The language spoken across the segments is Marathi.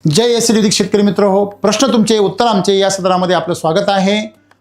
जय एसिडिक शेतकरी मित्र हो, प्रश्न तुमचे उत्तर आमचे या सदरामध्ये आपलं स्वागत आहे।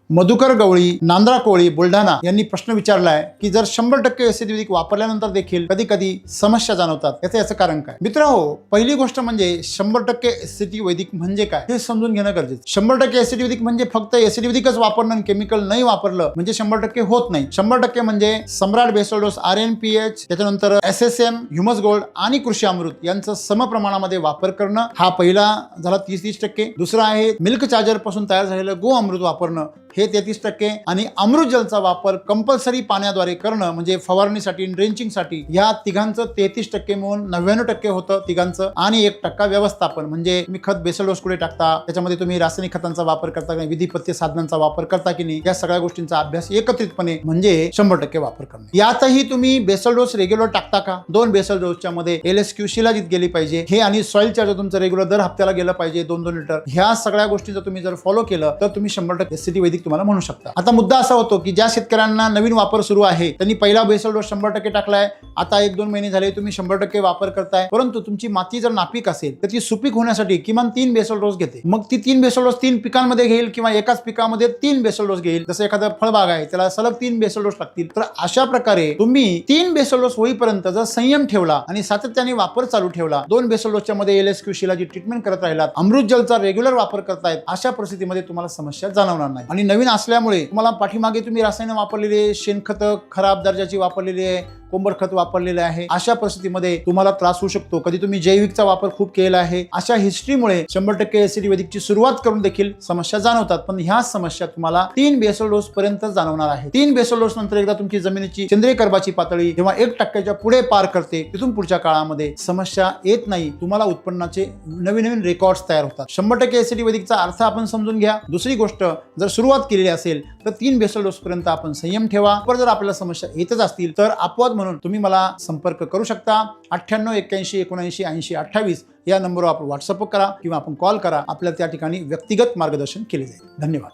मधुकर गवळी, नांद्रा कोळी, बुलढाणा यांनी प्रश्न विचारलाय की जर 100% एसिडिक वापरल्यानंतर देखील कधी कधी समस्या जाणवतात, याचं कारण काय? मित्र हो, पहिली गोष्ट म्हणजे 100% एसिडिक वैदिक म्हणजे काय हे समजून घेणं गरजेचं। 100% एसिडिक म्हणजे फक्त एसिडिकच वापरणं, केमिकल नाही वापरलं म्हणजे 100% होत नाही। 100% म्हणजे सम्राट बेसल डोस, RNPH, त्याच्यानंतर SSM, ह्युमस गोल्ड आणि कृषी अमृत यांचं समप्रमाणामध्ये वापर करणं, हा पहिला झाला 30%। दुसरा आहे मिल्क चार्जर पासून तयार झालेलं गो अमृत वापरणं, हे 33%। आणि अमृत जलचा वापर कंपल्सरी पाण्याद्वारे करणं म्हणजे फवारणीसाठी, ड्रेंचिंगसाठी, या तिघांचं 33% मिळून 99% होतं तिघांचं। आणि 1% व्यवस्थापन म्हणजे तुम्ही खत बेसल डोस कुठे टाकता, त्याच्यामध्ये तुम्ही रासायनिक खतांचा वापर करता की नाही, विधिपथ्य साधनांचा वापर करता की नाही, या सगळ्या गोष्टींचा अभ्यास एकत्रितपणे म्हणजे 100% वापर करणं। यातही तुम्ही बेसल डोस रेग्युलर टाकता का? 2 बेसल डोसच्या मध्ये LSQ शिलाजीत गेली पाहिजे हे, आणि सॉइल चार्जर तुमचं रेग्युलर दर हप्त्याला गेलं पाहिजे 2-2 लिटर। ह्या सगळ्या गोष्टी जर तुम्ही फॉलो केलं तर तुम्ही 100% एसिडिक वैदिक तुम्हाला म्हणू शकता। आता मुद्दा असा होतो की ज्या शेतकऱ्यांना नवीन वापर सुरू आहे त्यांनी पहिला बेसल डोस 100% टाकलाय, आता 1-2 महिने झाले तुम्ही 100% वापर करताय, परंतु तुमची माती जर नापीक असेल तर ती सुपीक होण्यासाठी किमान 3 बेसल डोस घेते। मग ती 3 बेसल डोस 3 पिकांमध्ये घेईल किंवा एकाच पिकामध्ये 3 बेसल डोस घेईल। जसं एखादा फळबाग आहे त्याला सलग 3 बेसल डोस लागतील। तर अशा प्रकारे तुम्ही 3 बेसल डोस होईपर्यंत जर संयम ठेवला आणि सातत्याने वापर चालू ठेवला, 2 बेसल डोसच्या मध्ये LSQ शिलाजी ट्रीटमेंट करत राहिलात, अमृत जलचा रेग्युलर वापर करतायत, अशा परिस्थितीमध्ये तुम्हाला समस्या जाणवणार नाही। आणि नवीन असल्यामुळे तुम्हाला पाठीमागे तुम्ही रसायन वापरलेले, शेणखत खराब दर्जाची वापरलेली आहे, कोंबड खत वापरलेले आहे, अशा परिस्थितीमध्ये तुम्हाला त्रास होऊ शकतो। कधी तुम्ही जैविकचा वापर खूप केला आहे, अशा हिस्ट्रीमुळे 100% एसिडिक वैदिकची सुरुवात करून देखील समस्या जाणवतात। पण ह्या समस्या तुम्हाला 3 बेसल डोस पर्यंत जाणवणार आहे। 3 बेसल डोस नंतर एकदा तुमची जमिनीची सेंद्रिय कर्बाची पातळी जेव्हा 1% पुढे पार करते, तिथून पुढच्या काळामध्ये समस्या येत नाही, तुम्हाला उत्पन्नाचे नवीन रेकॉर्ड्स तयार होतात। 100% एसिडिक वैदिकचा अर्थ आपण समजून घ्या। दुसरी गोष्ट, जर सुरुवात केलेली असेल तर 3 बेसल डोस पर्यंत आपण संयम ठेवा। पण जर आपल्याला समस्या येतच असतील तर अपवाद म्हणून तुम्ही मला संपर्क करू शकता। 98 81 79 80 28 या नंबरवर आपण व्हॉट्सअप करा किंवा आपण कॉल करा, आपल्याला त्या ठिकाणी व्यक्तिगत मार्गदर्शन केले जाईल। धन्यवाद।